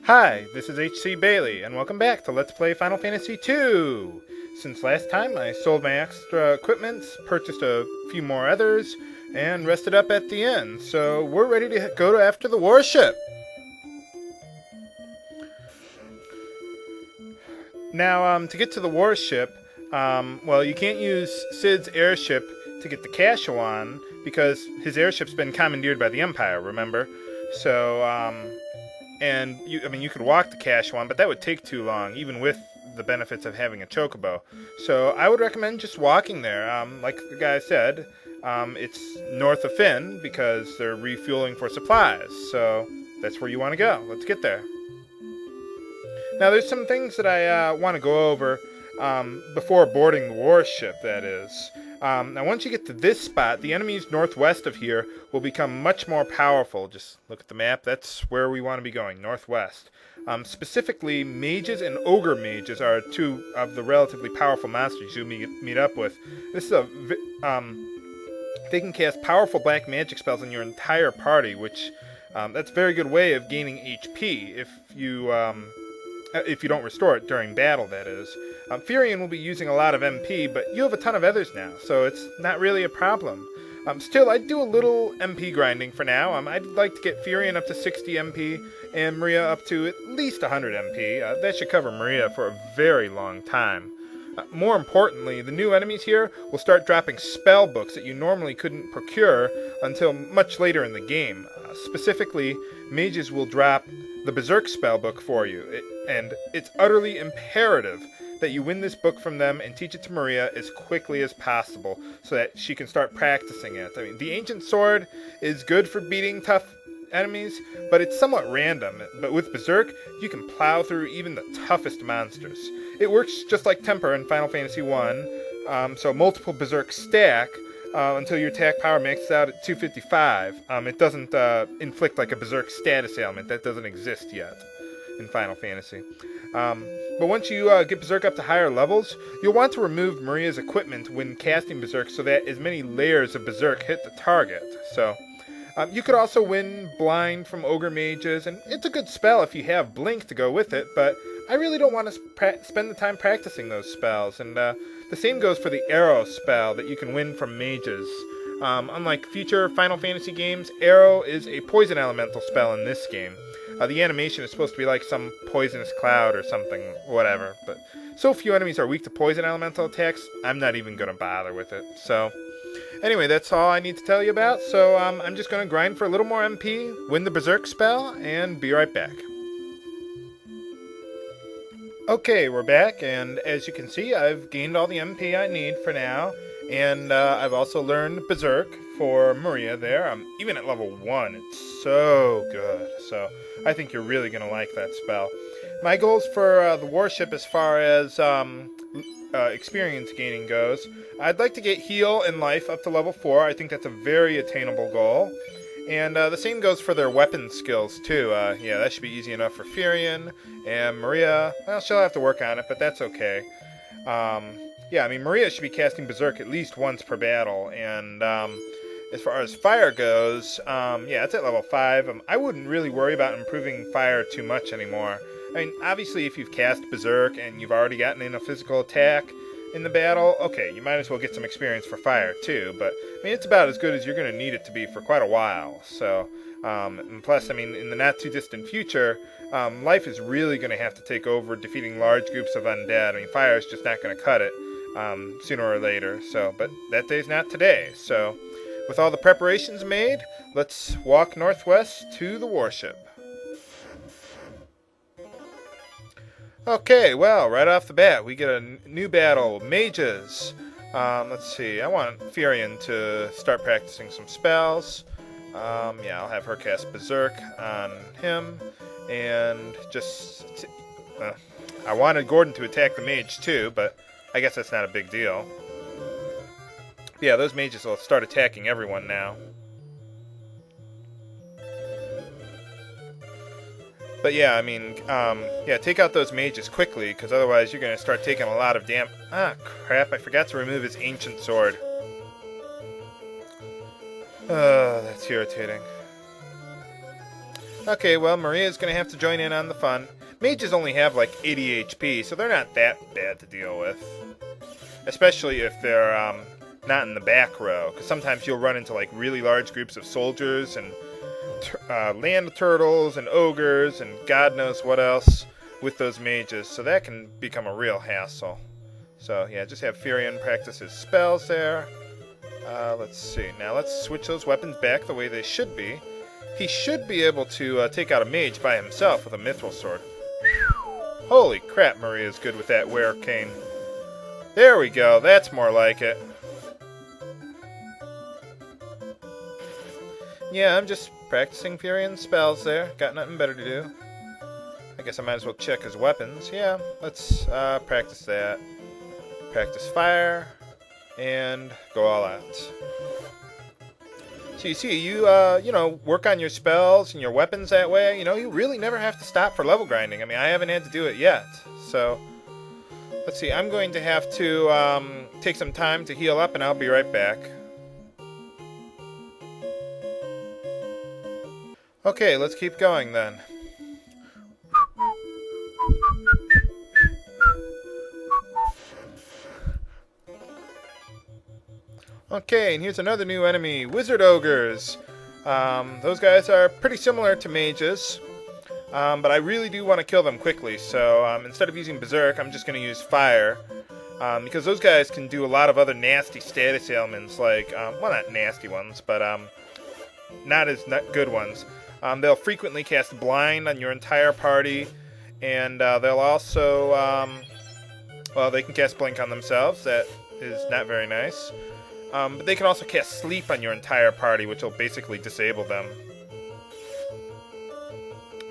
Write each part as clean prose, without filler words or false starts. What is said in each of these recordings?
Hi, this is HC Bailey, and welcome back to Let's Play Final Fantasy II! Since last time, I sold my extra equipment, purchased a few more others, and rested up at the inn, so we're ready to go after the warship! Now, to get to the warship, well, you can't use Cid's airship to get the Kashuan, because his airship's been commandeered by the Empire, remember? So, and you could walk the Kashuan, but that would take too long, even with the benefits of having a chocobo. So I would recommend just walking there. Like the guy said, it's north of Finn because they're refueling for supplies. So that's where you want to go. Let's get there. Now there's some things that I want to go over before boarding the warship, that is. Now once you get to this spot, the enemies northwest of here will become much more powerful. Just look at the map, that's where we want to be going, northwest. Specifically, mages and ogre mages are two of the relatively powerful monsters you meet up with. This is they can cast powerful black magic spells on your entire party, which that's a very good way of gaining HP if you don't restore it during battle, that is. Furion will be using a lot of MP, but you have a ton of others now, so it's not really a problem. Still, I'd do a little MP grinding for now. I'd like to get Furion up to 60 MP and Maria up to at least 100 MP. That should cover Maria for a very long time. More importantly, the new enemies here will start dropping spell books that you normally couldn't procure until much later in the game. Specifically, mages will drop the Berserk spellbook for you, and it's utterly imperative that you win this book from them and teach it to Maria as quickly as possible so that she can start practicing it. I mean, the Ancient Sword is good for beating tough enemies, but it's somewhat random. But with Berserk, you can plow through even the toughest monsters. It works just like Temper in Final Fantasy I, so multiple Berserk stack until your attack power maxes out at 255. It doesn't inflict like a Berserk status ailment. That doesn't exist yet in Final Fantasy. But once you get Berserk up to higher levels, you'll want to remove Maria's equipment when casting Berserk so that as many layers of Berserk hit the target. So you could also win Blind from Ogre Mages, and it's a good spell if you have Blink to go with it, but I really don't want to spend the time practicing those spells. And the same goes for the Arrow spell that you can win from Mages. Unlike future Final Fantasy games, Arrow is a poison elemental spell in this game. The animation is supposed to be like some poisonous cloud or something, whatever. But so few enemies are weak to poison elemental attacks, I'm not even going to bother with it. So anyway, that's all I need to tell you about. So I'm just going to grind for a little more MP, win the Berserk spell, and be right back. Okay, we're back, and as you can see, I've gained all the MP I need for now. And I've also learned Berserk for Maria there. I'm even at level 1. It's so good. So I think you're really going to like that spell. My goals for the warship as far as experience gaining goes, I'd like to get heal and life up to level 4. I think that's a very attainable goal. And the same goes for their weapon skills, too. Yeah, that should be easy enough for Furion. And Maria, well, she'll have to work on it, but that's okay. Yeah, I mean, Maria should be casting Berserk at least once per battle, and as far as fire goes, yeah, it's at level 5. I wouldn't really worry about improving fire too much anymore. I mean, obviously, if you've cast Berserk and you've already gotten in a physical attack in the battle, okay, you might as well get some experience for fire, too, but, I mean, it's about as good as you're going to need it to be for quite a while, so, and plus, I mean, in the not-too-distant future, life is really going to have to take over defeating large groups of undead. I mean, fire is just not going to cut it. Sooner or later, so, but that day's not today, so with all the preparations made, let's walk northwest to the warship. Okay, well, right off the bat, we get a new battle, Mages. Let's see, I want Furion to start practicing some spells. Yeah, I'll have her cast Berserk on him, and just, I wanted Gordon to attack the mage too, but I guess that's not a big deal. Yeah, those mages will start attacking everyone now. But yeah, I mean, yeah, take out those mages quickly, because otherwise you're going to start taking a lot of damage. Ah, crap, I forgot to remove his Ancient Sword. That's irritating. Okay, well, Maria's gonna have to join in on the fun. Mages only have like 80 HP, so they're not that bad to deal with. Especially if they're not in the back row, because sometimes you'll run into like really large groups of soldiers and land turtles and ogres and God knows what else with those mages, so that can become a real hassle. So yeah, just have Furion practice his spells there. Let's see, now let's switch those weapons back the way they should be. He should be able to take out a mage by himself with a mithril sword. Holy crap, Maria's good with that were cane. There we go, that's more like it. Yeah, I'm just practicing Furion's spells there. Got nothing better to do. I guess I might as well check his weapons. Yeah, let's practice that. Practice fire, and go all out. So you see, you know, work on your spells and your weapons that way. You know, you really never have to stop for level grinding. I mean, I haven't had to do it yet. So, let's see, I'm going to have to take some time to heal up, and I'll be right back. Okay, let's keep going then. Okay, and here's another new enemy, Wizard Ogres. Those guys are pretty similar to mages, but I really do want to kill them quickly, so instead of using Berserk, I'm just going to use Fire, because those guys can do a lot of other nasty status ailments, like, well, not nasty ones, but not good ones. They'll frequently cast Blind on your entire party, and they'll also, well, they can cast Blink on themselves. That is not very nice. But they can also cast Sleep on your entire party, which will basically disable them.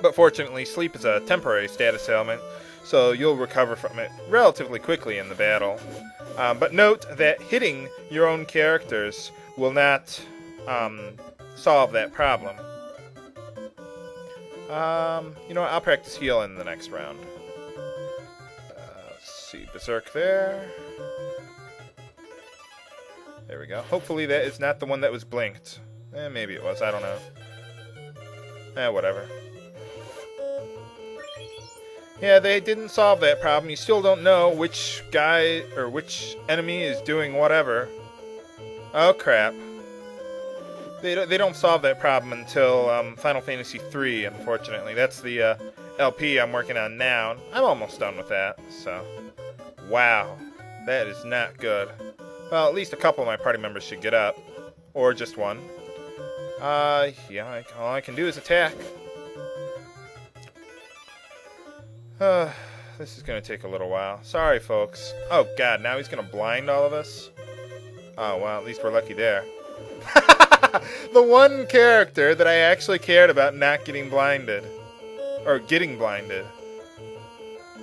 But fortunately, Sleep is a temporary status ailment, so you'll recover from it relatively quickly in the battle. But note that hitting your own characters will not solve that problem. You know what, I'll practice heal in the next round. Let's see, Berserk there. There we go. Hopefully that is not the one that was blinked. Maybe it was, I don't know. Whatever. Yeah, they didn't solve that problem. You still don't know which guy, or which enemy is doing whatever. Oh crap. They don't solve that problem until Final Fantasy III, unfortunately. That's the LP I'm working on now. I'm almost done with that, so... Wow. That is not good. Well, at least a couple of my party members should get up. Or just one. Yeah, all I can do is attack. This is going to take a little while. Sorry, folks. Oh, God, now he's going to blind all of us? Oh, well, at least we're lucky there. The one character that I actually cared about not getting blinded. Or getting blinded.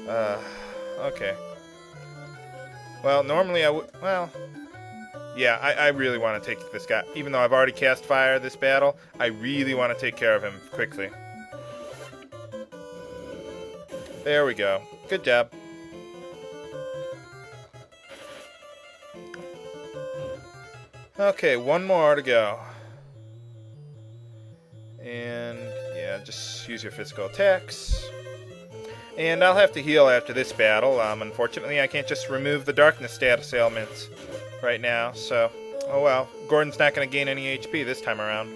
Okay. Well, normally I would... Well... Yeah, I really want to take this guy. Even though I've already cast fire this battle, I really want to take care of him quickly. There we go. Good job. Okay, one more to go. And, yeah, just use your physical attacks. And I'll have to heal after this battle. Unfortunately, I can't just remove the darkness status ailments right now, so... Oh well. Gordon's not going to gain any HP this time around.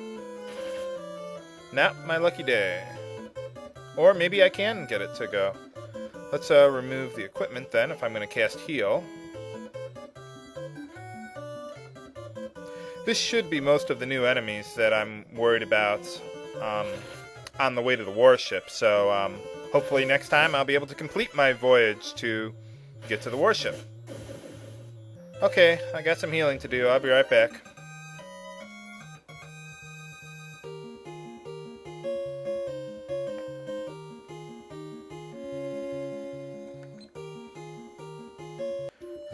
Not my lucky day. Or maybe I can get it to go. Let's remove the equipment then, if I'm going to cast heal. This should be most of the new enemies that I'm worried about on the way to the Warship, so hopefully next time I'll be able to complete my voyage to get to the Warship. Okay, I got some healing to do. I'll be right back.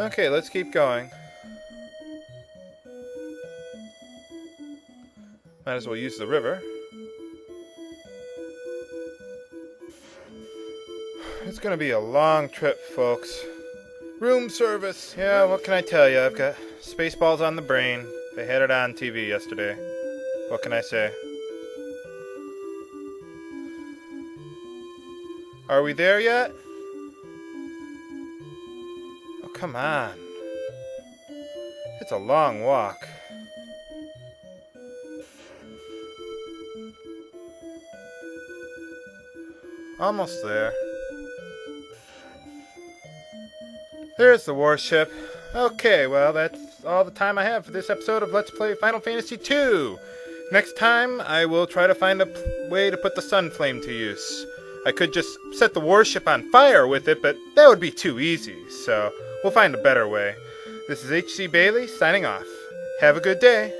Okay, let's keep going. Might as well use the river. It's gonna be a long trip, folks. Room service. Yeah, what can I tell you? I've got Spaceballs on the brain. They had it on TV yesterday. What can I say? Are we there yet? Oh, come on. It's a long walk. Almost there. There's the warship. Okay, well, that's all the time I have for this episode of Let's Play Final Fantasy II. Next time, I will try to find a way to put the sun flame to use. I could just set the warship on fire with it, but that would be too easy, so we'll find a better way. This is HC Bailey, signing off. Have a good day.